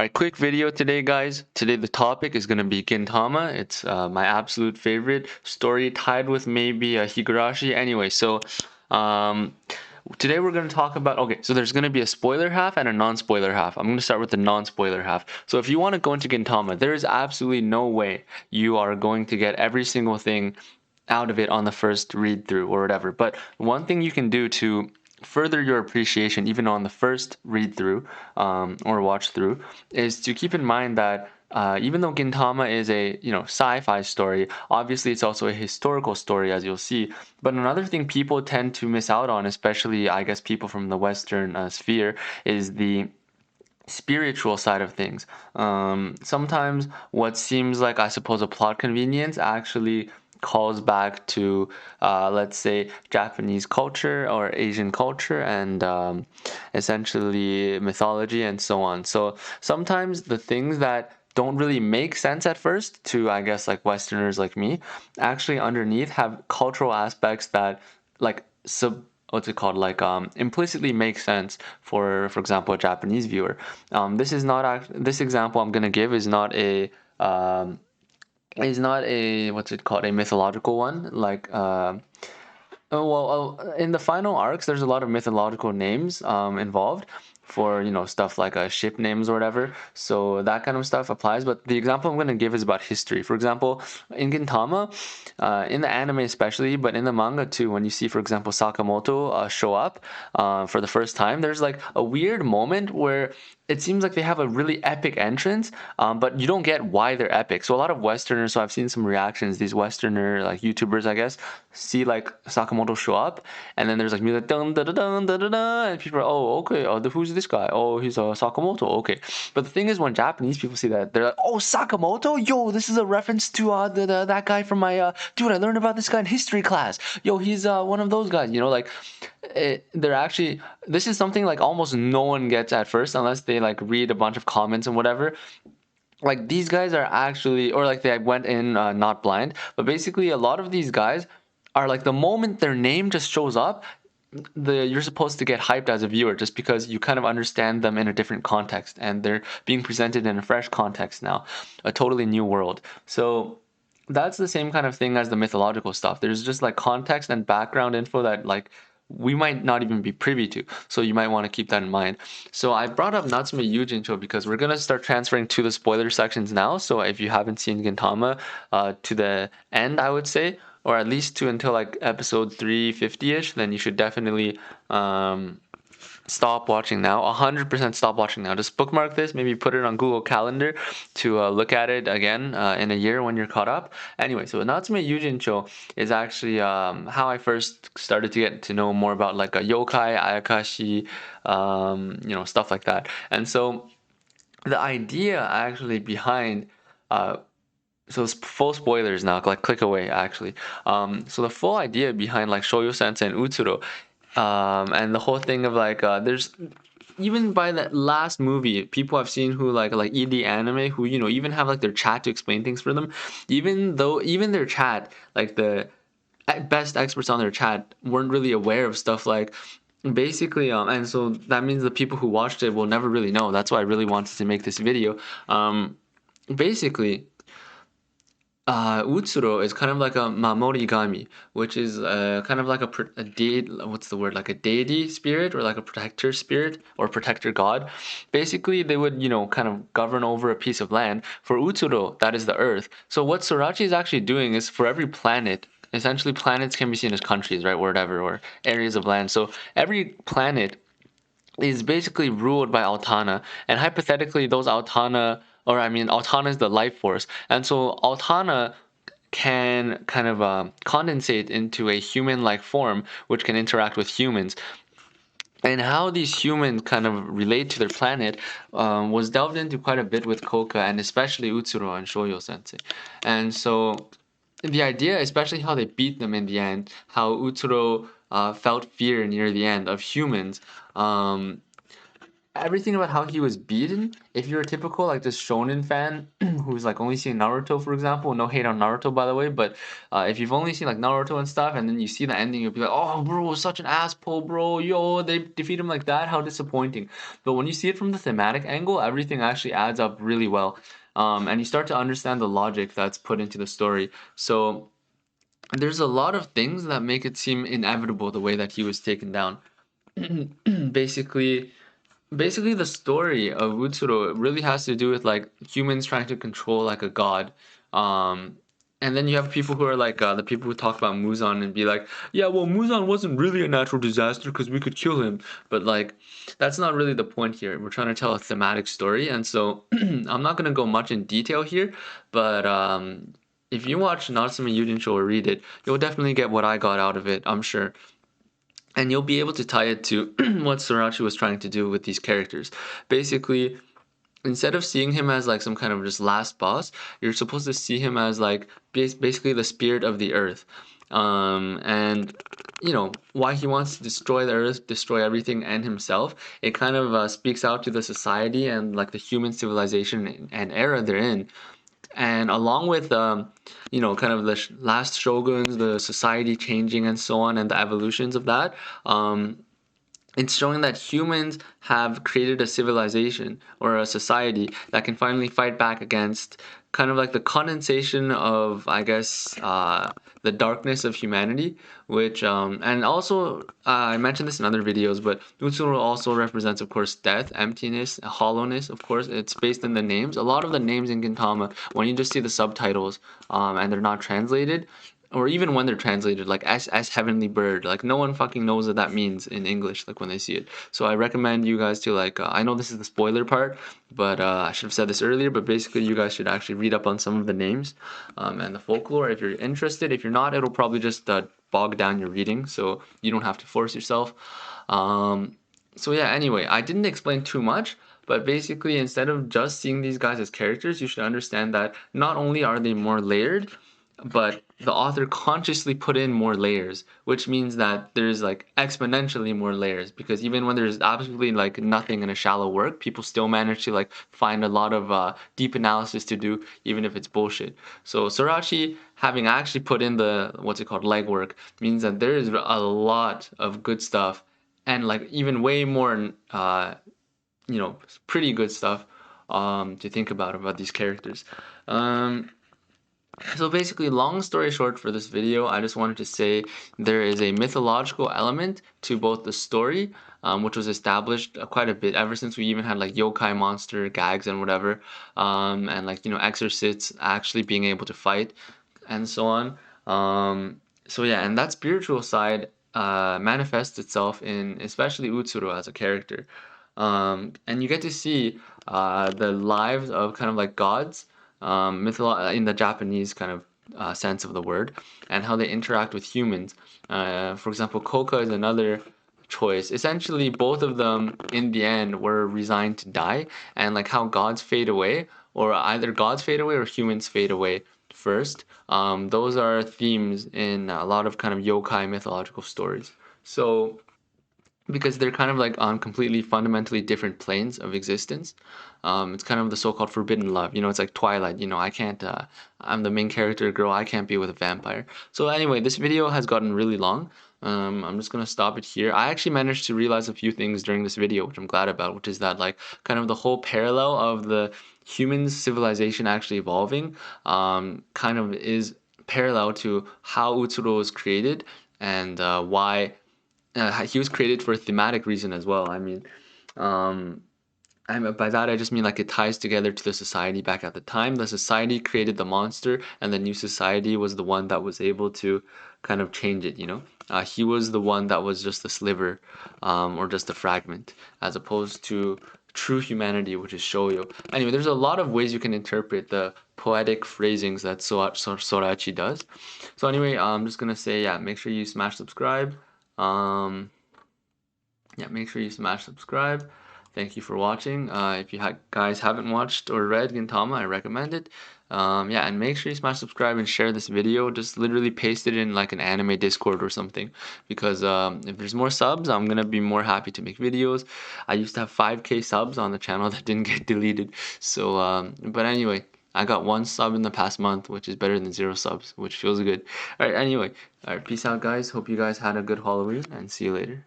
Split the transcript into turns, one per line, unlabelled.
Alright, quick video today, guys. Today the topic is going to be Gintama. It's my absolute favorite story, tied with maybe Higurashi. Anyway, so um, today we're going to talk about, okay, so there's going to be a spoiler half and a non-spoiler half. I'm going to start with the non-spoiler half. So if you want to go into Gintama, there is absolutely no way you are going to get every single thing out of it on the first read through or whatever. But one thing you can do to further your appreciation, even on the first read through or watch through, is to keep in mind that even though Gintama is a sci-fi story, obviously it's also a historical story, as you'll see. But another thing people tend to miss out on, especially I guess people from the Western sphere, is the spiritual side of things. Sometimes what seems like, I suppose, a plot convenience actually calls back to, let's say, Japanese culture or Asian culture and essentially mythology and so on. So sometimes the things that don't really make sense at first to, I guess, like Westerners like me, actually underneath have cultural aspects that, like, what's it called, like implicitly make sense for example, a Japanese viewer. This is not this example I'm going to give is not a, what's it called, a mythological one, like oh, well, in the final arcs, there's a lot of mythological names involved for, stuff like ship names or whatever. So that kind of stuff applies. But the example I'm going to give is about history. For example, in Gintama, in the anime especially, but in the manga too, when you see, for example, Sakamoto show up for the first time, there's like a weird moment where it seems like they have a really epic entrance, but you don't get why they're epic. So a lot of Westerners, so I've seen some reactions, these Westerner like YouTubers, I guess, see like Sakamoto show up, and then there's like music, dun, dun, dun, dun, dun, dun, and people are, oh, okay, who's this guy? Oh, he's Sakamoto, okay. But the thing is, when Japanese people see that, they're like, oh, Sakamoto? Yo, this is a reference to that guy from my, dude, I learned about this guy in history class. Yo, he's one of those guys, like, they're actually, this is something like almost no one gets at first unless they like read a bunch of comments and whatever. Like, these guys are actually, or like they went in not blind, but basically a lot of these guys are like, the moment their name just shows up, you're supposed to get hyped as a viewer just because you kind of understand them in a different context, and they're being presented in a fresh context now, a totally new world. So that's the same kind of thing as the mythological stuff. There's just like context and background info that, like, we might not even be privy to. So you might want to keep that in mind. So I brought up Natsume Yujincho because we're going to start transferring to the spoiler sections now. So if you haven't seen Gintama to the end, I would say, or at least to until like episode 350-ish, then you should definitely stop watching now. 100% stop watching now. Just bookmark this, maybe put it on Google Calendar to look at it again in a year when you're caught up. Anyway, so Natsume Yujincho is actually how I first started to get to know more about like a yokai, ayakashi, stuff like that. And so the idea actually behind so it's full spoilers now, like click away actually. So the full idea behind like Shoyo Sensei and Utsuro, and the whole thing of like there's, even by that last movie, people I've seen who like ED anime, who even have like their chat to explain things for them, even their chat, like the best experts on their chat, weren't really aware of stuff like, basically, and so that means the people who watched it will never really know. That's why I really wanted to make this video. Basically, Utsuro is kind of like a Mamorigami, which is kind of like a deity, what's the word, like a deity spirit or like a protector spirit or protector god. Basically, they would, kind of govern over a piece of land. For Utsuro, that is the earth. So what Sorachi is actually doing is, for every planet, essentially planets can be seen as countries, right, or whatever, or areas of land. So every planet is basically ruled by Altana, and hypothetically those Altana, or I mean Altana is the life force, and so Altana can kind of condensate into a human-like form which can interact with humans. And how these humans kind of relate to their planet was delved into quite a bit with Koka, and especially Utsuro and Shoyo Sensei. And so the idea, especially how they beat them in the end, how Utsuro felt fear near the end of humans, everything about how he was beaten. If you're a typical like this shonen fan who's like only seen Naruto, for example, no hate on Naruto by the way, but if you've only seen like Naruto and stuff, and then you see the ending, you'll be like, oh, bro, such an asshole, bro. Yo, they defeat him like that. How disappointing. But when you see it from the thematic angle, everything actually adds up really well, and you start to understand the logic that's put into the story. So there's a lot of things that make it seem inevitable the way that he was taken down. basically basically the story of Utsuro really has to do with like humans trying to control like a god. Um, and then you have people who are like the people who talk about Muzan and be like, yeah, well, Muzan wasn't really a natural disaster because we could kill him. But like, that's not really the point here. We're trying to tell a thematic story, and so I'm not gonna go much in detail here, but if you watch Natsume Yuujincho or read it, you'll definitely get what I got out of it, I'm sure. And you'll be able to tie it to what Sorachi was trying to do with these characters. Basically, instead of seeing him as like some kind of just last boss, you're supposed to see him as like basically the spirit of the earth. And you know why he wants to destroy the earth, destroy everything and himself. It kind of speaks out to the society and like the human civilization and era they're in, and along with you know, kind of the last shoguns, the society changing and so on, and the evolutions of that. It's showing that humans have created a civilization or a society that can finally fight back against kind of like the condensation of, I guess, the darkness of humanity, which, and also, I mentioned this in other videos, but Utsuro also represents, of course, death, emptiness, hollowness, of course. It's based in the names. A lot of the names in Gintama, when you just see the subtitles and they're not translated, or even when they're translated, like as heavenly bird, like no one fucking knows what that means in English, like when they see it. So I recommend you guys to like I know this is the spoiler part, but I should have said this earlier, but basically you guys should actually read up on some of the names and the folklore if you're interested. If you're not, it'll probably just bog down your reading, so you don't have to force yourself. um, so yeah, anyway, I didn't explain too much, but basically instead of just seeing these guys as characters, you should understand that not only are they more layered, but the author consciously put in more layers, which means that there's like exponentially more layers, because even when there's absolutely like nothing in a shallow work, people still manage to like find a lot of deep analysis to do, even if it's bullshit. So Sorachi having actually put in the what's it called legwork means that there is a lot of good stuff, and like even way more you know, pretty good stuff to think about these characters. um, so basically, long story short for this video, I just wanted to say there is a mythological element to both the story, which was established quite a bit ever since we even had like yokai monster gags and whatever, and like, you know, exorcists actually being able to fight and so on. So yeah, and that spiritual side manifests itself in especially Utsuro as a character. And you get to see the lives of kind of like gods, in the Japanese kind of sense of the word, and how they interact with humans. For example, Koka is another choice. Essentially, both of them in the end were resigned to die, and like how gods fade away, or either gods fade away or humans fade away first. Those are themes in a lot of kind of yokai mythological stories. So because they're kind of like on completely fundamentally different planes of existence. It's kind of the so-called forbidden love. You know, it's like Twilight. You know, I can't. I'm the main character girl. I can't be with a vampire. So anyway, this video has gotten really long. I'm just gonna stop it here. I actually managed to realize a few things during this video, which I'm glad about. Which is that like kind of the whole parallel of the humans civilization actually evolving, kind of is parallel to how Utsuro was created and why he was created for a thematic reason as well. I mean, um, by that I just mean like it ties together to the society back at the time. The society created the monster, and the new society was the one that was able to kind of change it. You know, he was the one that was just a sliver, or just a fragment, as opposed to true humanity, which is Shoyo. Anyway, there's a lot of ways you can interpret the poetic phrasings that Sorachi does. So anyway, I'm just gonna say, yeah, make sure you smash subscribe. Um, yeah, make sure you smash subscribe. Thank you for watching. If you guys haven't watched or read Gintama, I recommend it. Yeah, and make sure you smash subscribe and share this video. Just literally paste it in like an anime Discord or something. Because if there's more subs, I'm gonna be more happy to make videos. I used to have 5K subs on the channel that didn't get deleted. So, but anyway, I got 1 sub in the past month, which is better than 0 subs, which feels good. All right, anyway, all right, peace out, guys. Hope you guys had a good Halloween, and see you later.